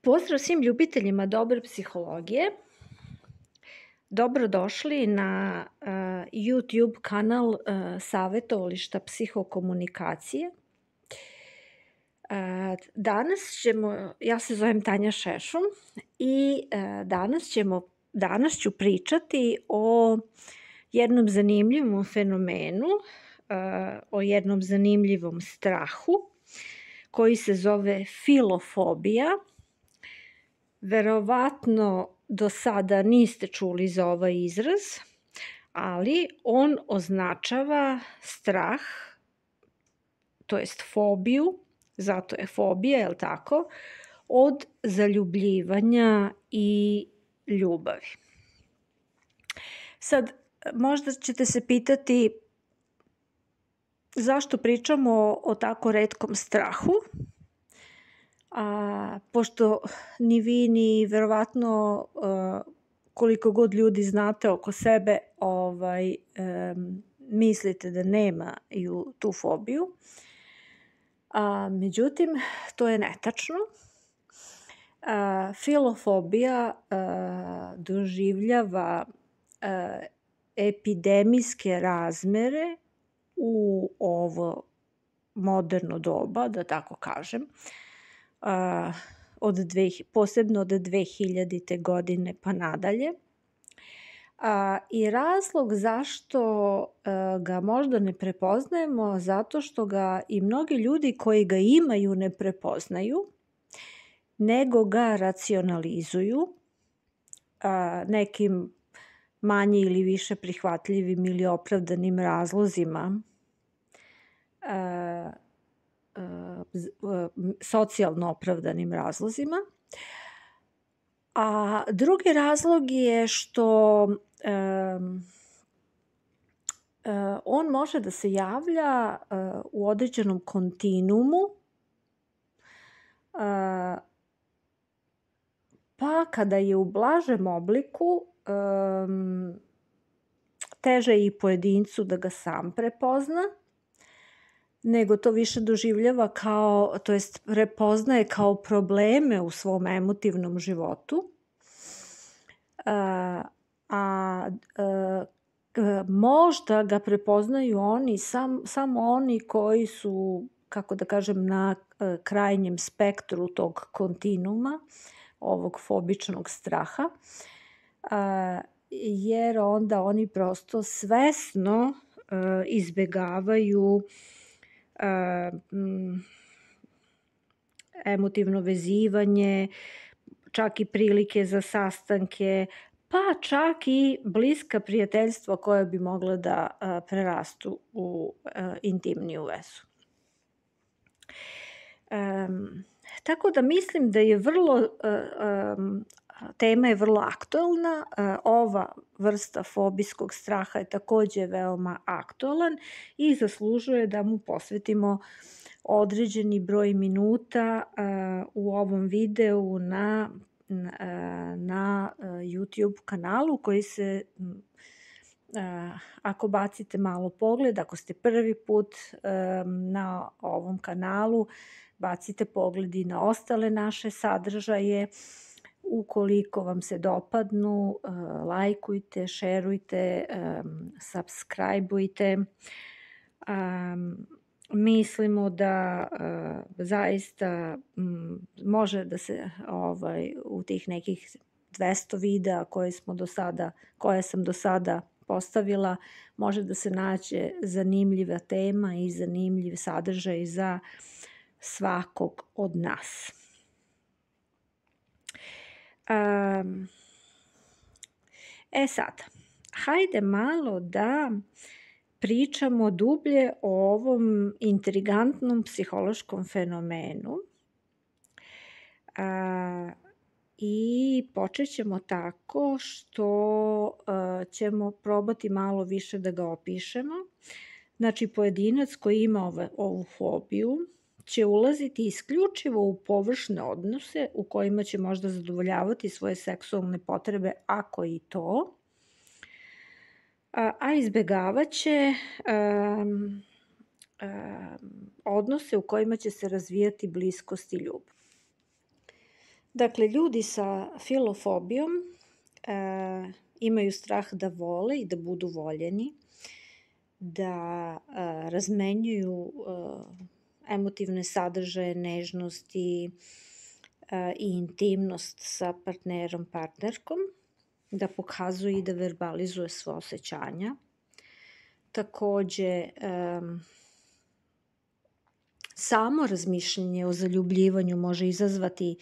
Pozdrav svim ljubiteljima dobre psihologije. Dobrodošli na YouTube kanal Savetovališta psihokomunikacije. Ja se zovem Tanja Šešum i danas ću pričati o jednom zanimljivom fenomenu, o jednom zanimljivom strahu koji se zove filofobija. Verovatno do sada niste čuli za ovaj izraz, ali on označava strah, to jest fobiju, zato je fobija, jel tako, od zaljubljivanja i ljubavi. Sad, možda ćete se pitati zašto pričamo o tako retkom strahu, pošto ni vi ni verovatno koliko god ljudi znate oko sebe mislite da nemaju tu fobiju. Međutim, to je netačno. Filofobija doživljava epidemijske razmere u ovo moderno doba, da tako kažem, posebno od 2000. godine pa nadalje. I razlog zašto ga možda ne prepoznajemo, zato što ga i mnogi ljudi koji ga imaju ne prepoznaju, nego ga racionalizuju nekim manje ili više prihvatljivim ili opravdanim razlozima, socijalno opravdanim razlozima. A drugi razlog je što on može da se javlja u određenom kontinuumu, pa kada je u blažem obliku, teže je i pojedincu da ga sam prepozna, nego to više doživljava prepoznaje kao probleme u svom emotivnom životu. Možda ga prepoznaju samo oni koji su, kako da kažem, na krajnjem spektru tog kontinuuma, ovog fobičnog straha, jer onda oni prosto svesno izbegavaju emotivno vezivanje, čak i prilike za sastanke, pa čak i bliska prijateljstva koja bi mogla da prerastu u intimniju vezu. Tako da mislim da je tema je vrlo aktuelna. Ova vrsta fobijskog straha je takođe veoma aktuelan i zaslužuje da mu posvetimo određeni broj minuta u ovom videu na YouTube kanalu koji se, ako bacite malo pogled, ako ste prvi put na ovom kanalu, bacite pogled i na ostale naše sadržaje. Ukoliko vam se dopadnu, lajkujte, šerujte, subscribeujte. Mislimo da zaista može da se u tih nekih 200 videa koje sam do sada postavila, može da se nađe zanimljiva tema i zanimljiv sadržaj za svakog od nas. Sad, hajde malo da pričamo dublje o ovom intrigantnom psihološkom fenomenu i počet ćemo tako što ćemo probati malo više da ga opišemo. Znači, pojedinac koji ima ovu fobiju će ulaziti isključivo u površne odnose u kojima će možda zadovoljavati svoje seksualne potrebe, ako i to, a izbegavaće odnose u kojima će se razvijati bliskost i ljubav. Dakle, ljudi sa filofobijom imaju strah da vole i da budu voljeni, da razmenjuju emotivne sadržaje, nežnosti i intimnost sa partnerom, partnerkom, da pokazuje i da verbalizuje svoje osjećanja. Takođe, samo razmišljanje o zaljubljivanju može izazvati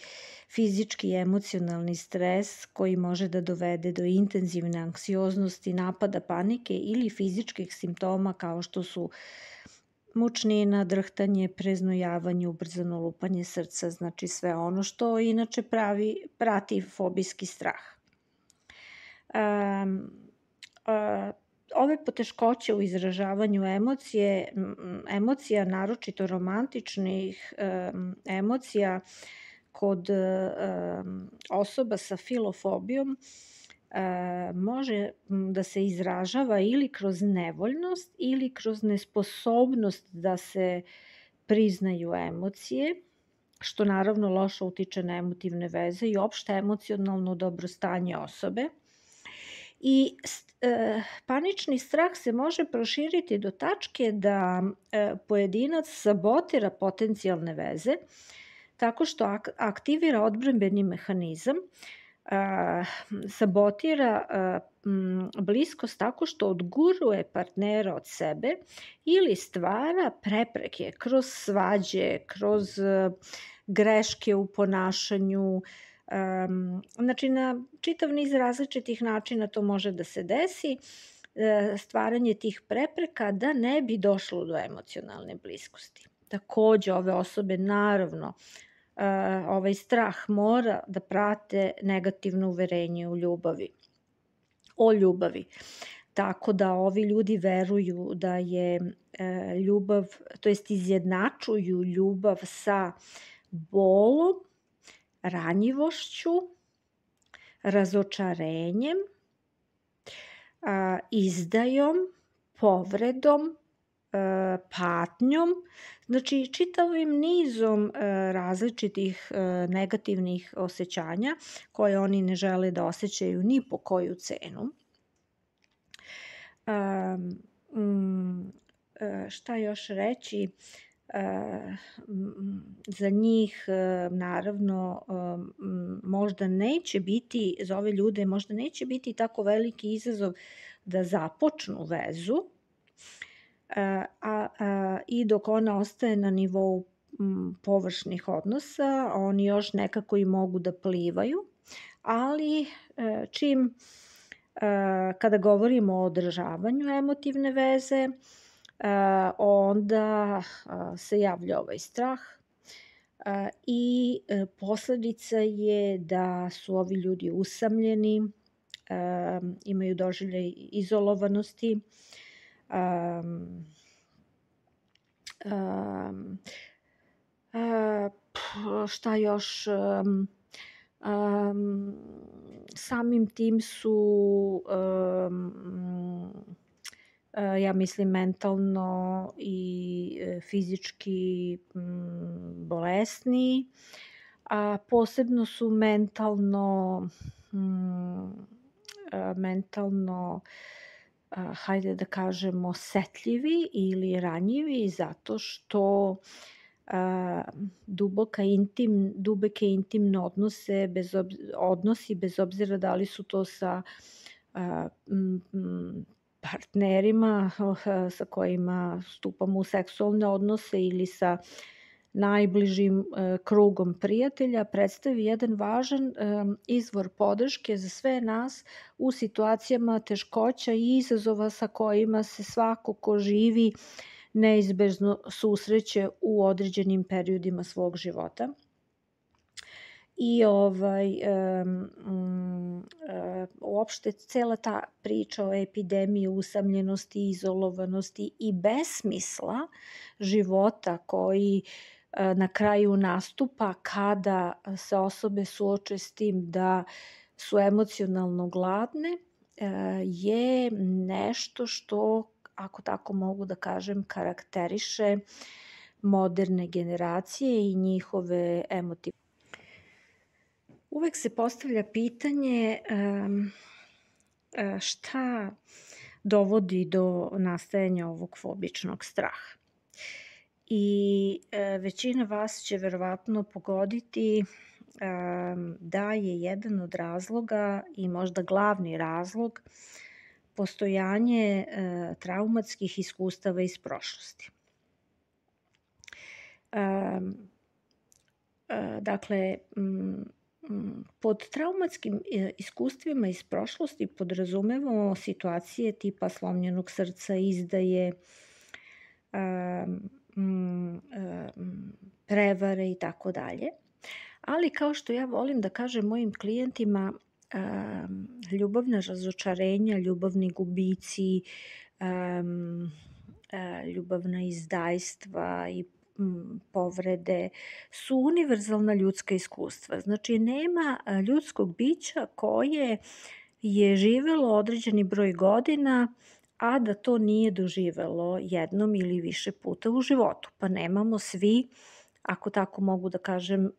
fizički i emocionalni stres koji može da dovede do intenzivne anksioznosti, napada panike ili fizičkih simptoma kao što su mučnina, drhtanje, preznojavanje, ubrzano lupanje srca, znači sve ono što inače prati fobijski strah. Ove poteškoće u izražavanju emocija, naročito romantičnih emocija kod osoba sa filofobijom, može da se izražava ili kroz nevoljnost ili kroz nesposobnost da se priznaju emocije, što naravno loše utiče na emotivne veze i opšte emocionalno dobrostanje osobe. I panični strah se može proširiti do tačke da pojedinac sabotira potencijalne veze tako što aktivira odbrambeni mehanizam, sabotira bliskost tako što odguruje partnera od sebe ili stvara prepreke kroz svađe, kroz greške u ponašanju. Znači, na čitav niz različitih načina to može da se desi, stvaranje tih prepreka da ne bi došlo do emocionalne bliskosti. Takođe, ove osobe naravno ovaj strah mora da prate negativno uverenje o ljubavi. Tako da ovi ljudi veruju da je ljubav, to jest izjednačuju ljubav sa bolom, ranjivošću, razočarenjem, izdajom, povredom, patnjom, znači čitavim nizom različitih negativnih osjećanja koje oni ne žele da osjećaju ni po koju cenu. Šta još reći? Za njih naravno možda neće biti, za ove ljude možda neće biti tako veliki izazov da započnu vezu, i dok ona ostaje na nivou površnih odnosa, oni još nekako i mogu da plivaju, ali kada govorimo o održavanju emotivne veze, onda se javlja ovaj strah i posledica je da su ovi ljudi usamljeni, imaju doživljaj izolovanosti, šta još, samim tim su ja mislim mentalno i fizički bolesni, a posebno su mentalno hajde da kažemo osetljivi ili ranjivi zato što duboke intimne odnosi bez obzira da li su to sa partnerima sa kojima stupamo u seksualne odnose ili sa najbližim krugom prijatelja, predstavi jedan važan izvor podrške za sve nas u situacijama teškoća i izazova sa kojima se svako ko živi neizbežno susreće u određenim periodima svog života. I uopšte cela ta priča o epidemiji usamljenosti, izolovanosti i besmisla života koji na kraju nastupa kada se osobe suoče s tim da su emocionalno gladne, je nešto što, ako tako mogu da kažem, karakteriše moderne generacije i njihove emotivne. Uvek se postavlja pitanje šta dovodi do nastajanja ovog fobičnog straha. I većina vas će verovatno pogoditi da je jedan od razloga i možda glavni razlog postojanje traumatskih iskustava iz prošlosti. Dakle, pod traumatskim iskustvima iz prošlosti podrazumevamo situacije tipa slomljenog srca, izdaje, prevare i tako dalje. Ali kao što ja volim da kažem mojim klijentima, ljubavna razočarenja, ljubavni gubici, ljubavna izdajstva i povrede su univerzalna ljudska iskustva. Znači, nema ljudskog bića koje je živelo određeni broj godina, a da to nije doživelo jednom ili više puta u životu. Pa nemamo svi, ako tako mogu da kažem,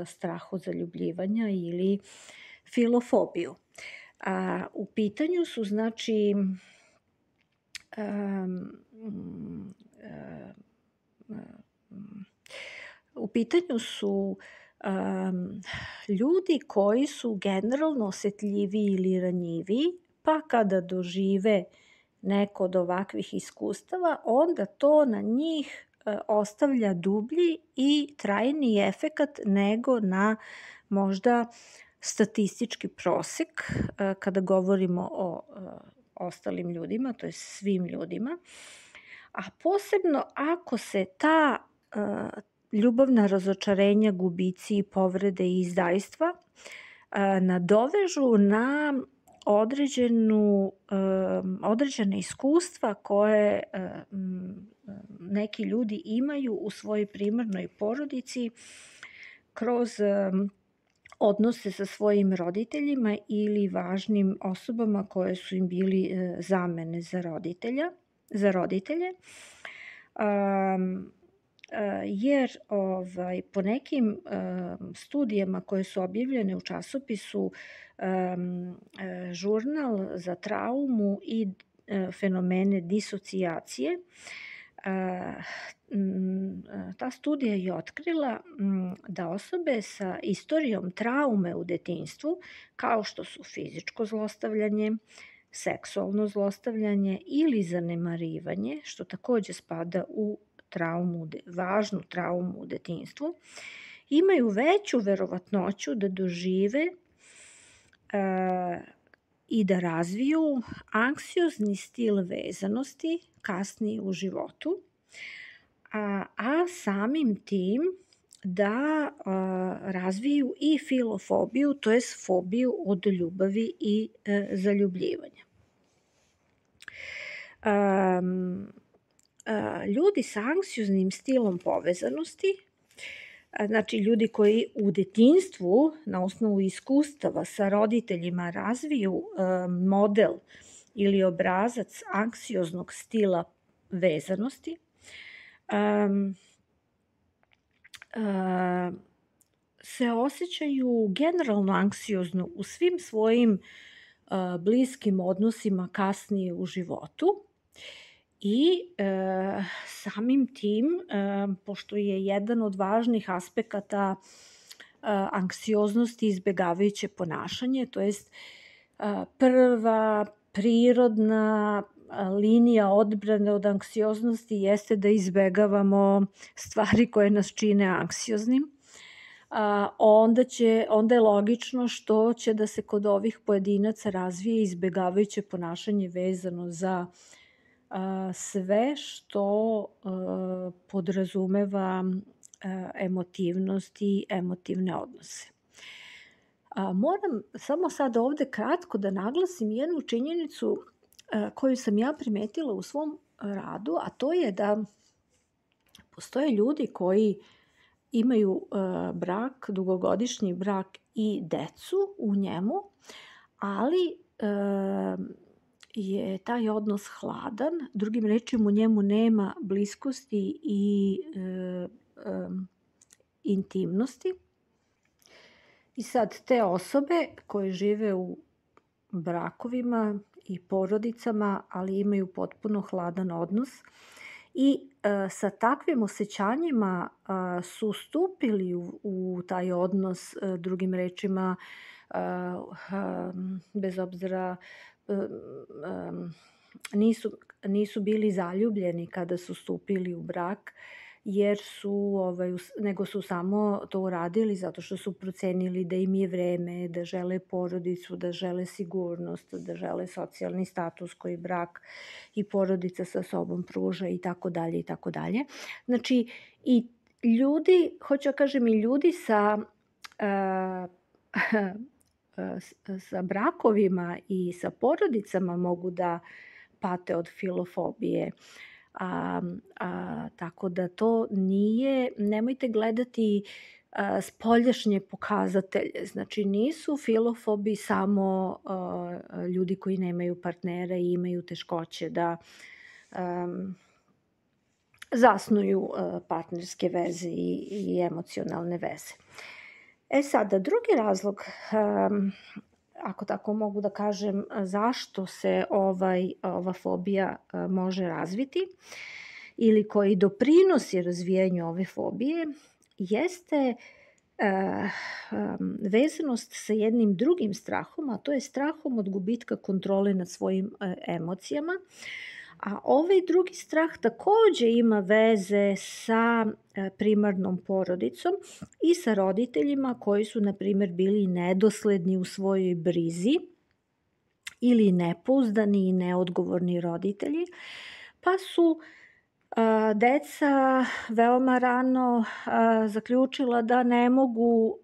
strah od zaljubljivanja ili filofobiju. U pitanju su, znači, u pitanju su ljudi koji su generalno osetljiviji ili ranjiviji, pa kada dožive neko od ovakvih iskustava, onda to na njih ostavlja dublji i trajniji efekat nego na možda statistički prosek kada govorimo o ostalim ljudima, to je svim ljudima, a posebno ako se ta ljubavna razočarenja, gubici, povrede i izdajstva nadovežu na određene iskustva koje neki ljudi imaju u svojoj primarnoj porodici kroz odnose sa svojim roditeljima ili važnim osobama koje su im bili zamene za roditelje. Jer po nekim studijama koje su objavljene u časopisu Žurnal za traumu i fenomene disocijacije, ta studija je otkrila da osobe sa istorijom traume u detinjstvu, kao što su fizičko zlostavljanje, seksualno zlostavljanje ili zanemarivanje, što takođe spada u važnu traumu u detinjstvu, imaju veću verovatnoću da dožive i da razviju anksiozni stil vezanosti kasnije u životu, a samim tim da razviju i filofobiju, to jest fobiju od ljubavi i zaljubljivanja. Ljudi sa anksioznim stilom povezanosti, znači ljudi koji u detinjstvu na osnovu iskustava sa roditeljima razviju model ili obrazac anksioznog stila vezanosti, se osjećaju generalno anksiozno u svim svojim bliskim odnosima kasnije u životu. I samim tim, pošto je jedan od važnih aspekata anksioznosti izbegavajuće ponašanje, to jest prva prirodna linija odbrane od anksioznosti jeste da izbegavamo stvari koje nas čine anksioznim, onda je logično što će da se kod ovih pojedinaca razvije izbegavajuće ponašanje vezano za sve što podrazumeva emotivnost i emotivne odnose. Moram samo sad ovde kratko da naglasim jednu činjenicu koju sam ja primetila u svom radu, a to je da postoje ljudi koji imaju brak, dugogodišnji brak i decu u njemu, ali je taj odnos hladan, drugim rečima u njemu nema bliskosti i intimnosti. I sad te osobe koje žive u brakovima i porodicama, ali imaju potpuno hladan odnos i sa takvim osjećanjima su stupili u taj odnos, drugim rečima, bez obzira, nisu bili zaljubljeni kada su stupili u brak, jer su, nego su samo to uradili zato što su procenili da im je vreme, da žele porodicu, da žele sigurnost, da žele socijalni status koji brak i porodica sa sobom pruža i tako dalje i tako dalje. Znači, i ljudi, hoću da kažem, i ljudi sa sa brakovima i sa porodicama mogu da pate od filofobije. Tako da to nije, nemojte gledati spoljašnje pokazatelje. Znači, nisu filofobi samo ljudi koji nemaju partnera i imaju teškoće da zasnuju partnerske veze i emocionalne veze. Sada, drugi razlog, ako tako mogu da kažem, zašto se ova fobija može razviti ili koji doprinosi razvijanju ove fobije, jeste vezanost sa jednim drugim strahom, a to je strahom od gubitka kontrole nad svojim emocijama. A ovaj drugi strah takođe ima veze sa primarnom porodicom i sa roditeljima koji su, na primjer, bili nedosledni u svojoj brizi ili nepouzdani i neodgovorni roditelji, pa su deca veoma rano zaključila da ne mogu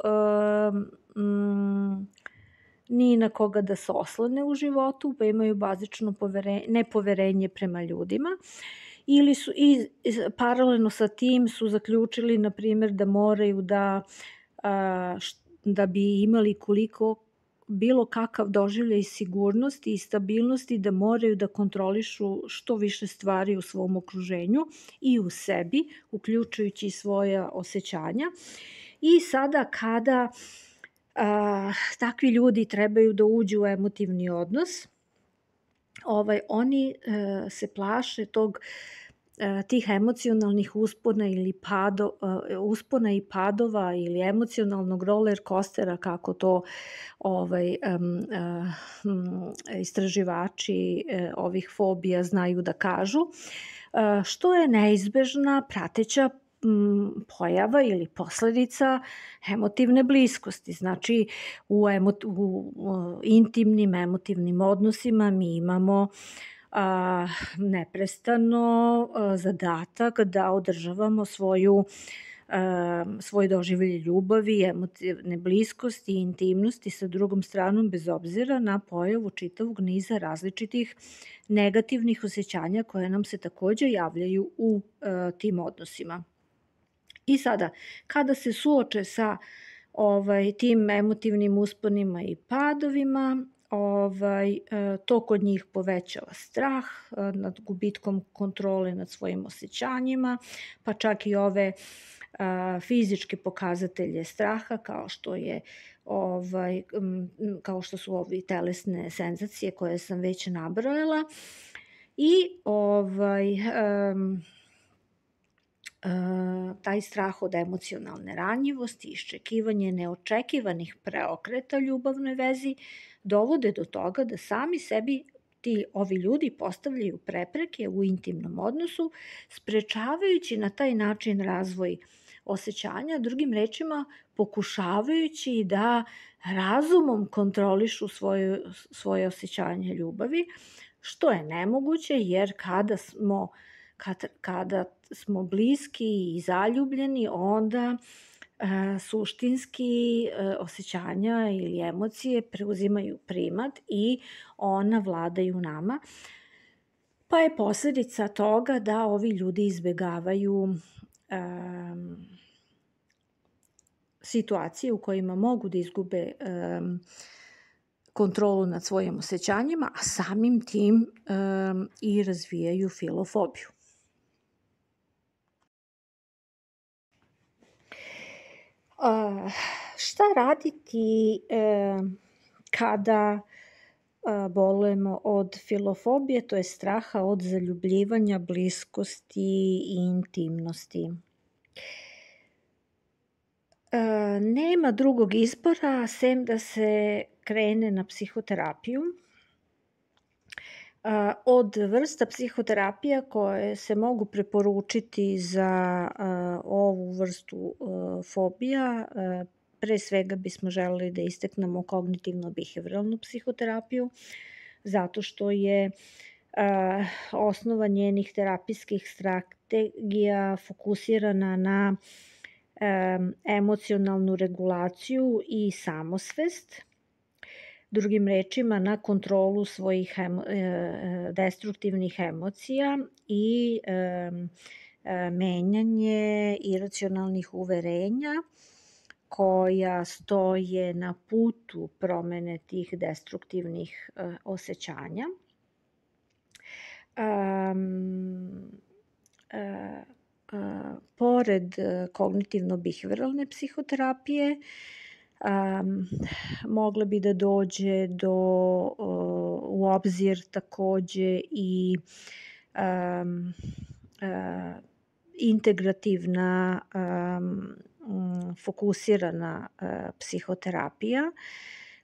ni na koga da se oslone u životu, pa imaju bazično nepoverenje prema ljudima, ili su paralelno sa tim su zaključili, na primjer, da moraju da bi imali bilo kakav doživljaj sigurnosti i stabilnosti, da moraju da kontrolišu što više stvari u svom okruženju i u sebi, uključujući svoja osjećanja. I sada kada takvi ljudi trebaju da uđu u emotivni odnos, oni se plaše tih emocionalnih uspona i padova ili emocionalnog roller coastera, kako to istraživači ovih fobija znaju da kažu, što je neizbežna prateća pojava ili posledica emotivne bliskosti. Znači, u intimnim emotivnim odnosima mi imamo neprestano zadatak da održavamo svoj doživljaj ljubavi, emotivne bliskosti i intimnosti sa drugom stranom, bez obzira na pojavu čitavog niza različitih negativnih osjećanja koje nam se takođe javljaju u tim odnosima. I sada, kada se suoče sa tim emotivnim usponima i padovima, to kod njih povećava strah nad gubitkom kontrole nad svojim osjećanjima, pa čak i ove fizičke pokazatelje straha, kao što su ovi telesne senzacije koje sam već nabrojala, i taj strah od emocionalne ranjivosti, iščekivanje neočekivanih preokreta u ljubavnoj vezi dovode do toga da sami sebi ovi ljudi postavljaju prepreke u intimnom odnosu, sprečavajući na taj način razvoj osjećanja, drugim rečima pokušavajući da razumom kontrolišu svoje osjećanje ljubavi, što je nemoguće, jer kada smo bliski i zaljubljeni, onda suštinski osjećanja ili emocije preuzimaju primat i ona vladaju nama. Pa je posledica toga da ovi ljudi izbegavaju situacije u kojima mogu da izgube kontrolu nad svojim osjećanjima, a samim tim i razvijaju filofobiju. Šta raditi kada bolujemo od filofobije, to je straha od zaljubljivanja, bliskosti i intimnosti? Nema drugog izbora sem da se krene na psihoterapiju. Od vrsta psihoterapija koje se mogu preporučiti za ovu vrstu fobija, pre svega bismo želeli da istaknemo kognitivno-behavioralnu psihoterapiju, zato što je osnova njenih terapijskih strategija fokusirana na emocionalnu regulaciju i samosvest, drugim rečima na kontrolu svojih destruktivnih emocija i menjanje iracionalnih uverenja koja stoje na putu promene tih destruktivnih osjećanja. Pored kognitivno-behavioralne psihoterapije, mogla bi da dođe u obzir takođe i integrativna fokusirana psihoterapija,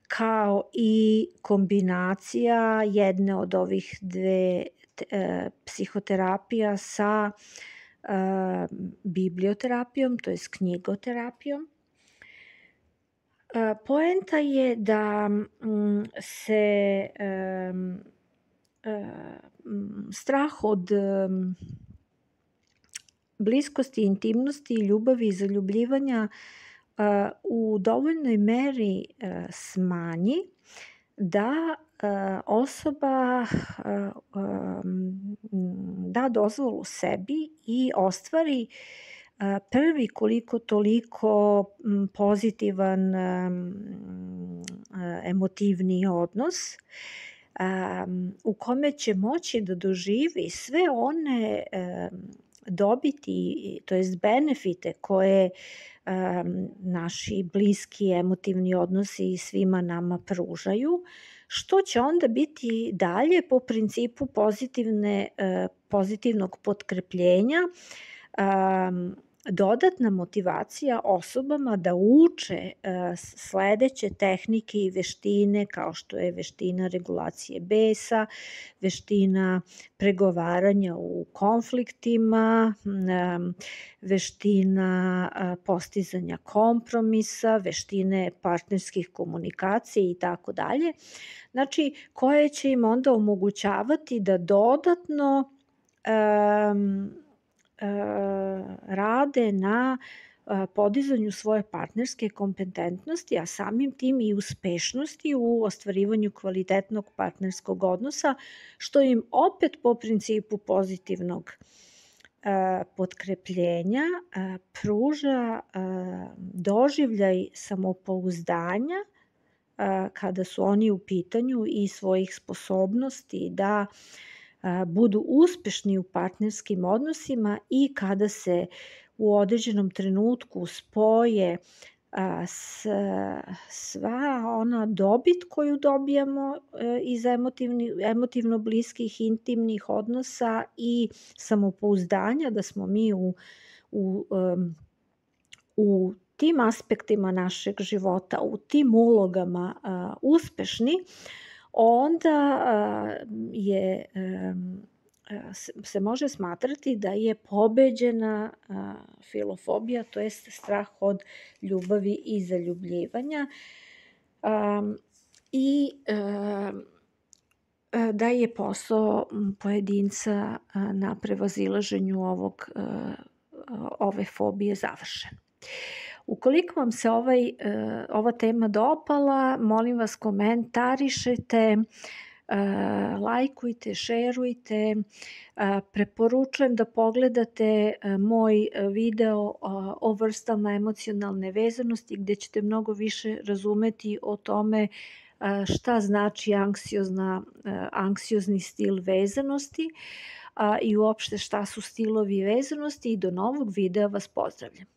kao i kombinacija jedne od ovih dve psihoterapija sa biblioterapijom, to je knjigoterapijom. Poenta je da se strah od bliskosti, intimnosti, ljubavi i zaljubljivanja u dovoljnoj meri smanji, da osoba da dozvolu sebi i ostvari prvi koliko toliko pozitivan emotivni odnos u kome će moći da doživi sve one dobiti, to jest benefite koje naši bliski emotivni odnosi svima nama pružaju, što će onda biti dalje po principu pozitivnog potkrepljenja, dodatna motivacija osobama da uče sledeće tehnike i veštine, kao što je veština regulacije besa, veština pregovaranja u konfliktima, veština postizanja kompromisa, veštine partnerskih komunikacija i tako dalje. Znači, koje će im onda omogućavati da dodatno rade na podizanju svoje partnerske kompetentnosti, a samim tim i uspešnosti u ostvarivanju kvalitetnog partnerskog odnosa, što im opet po principu pozitivnog potkrepljenja pruža doživljaj samopouzdanja kada su oni u pitanju i svojih sposobnosti da budu uspešni u partnerskim odnosima i kada se u određenom trenutku spoje sva ona dobit koju dobijamo iz emotivno bliskih, intimnih odnosa i samopouzdanja da smo mi u tim aspektima našeg života, u tim ulogama uspešni, onda se može smatrati da je pobeđena filofobija, to jest strah od ljubavi i zaljubljivanja, i da je posao pojedinca na prevazilaženju ove fobije završen. Ukoliko vam se ova tema dopala, molim vas komentarišete, lajkujte, šerujte, preporučujem da pogledate moj video o vrstama emocionalne vezanosti gde ćete mnogo više razumeti o tome šta znači anksiozni stil vezanosti i uopšte šta su stilovi vezanosti, i do novog videa vas pozdravljam.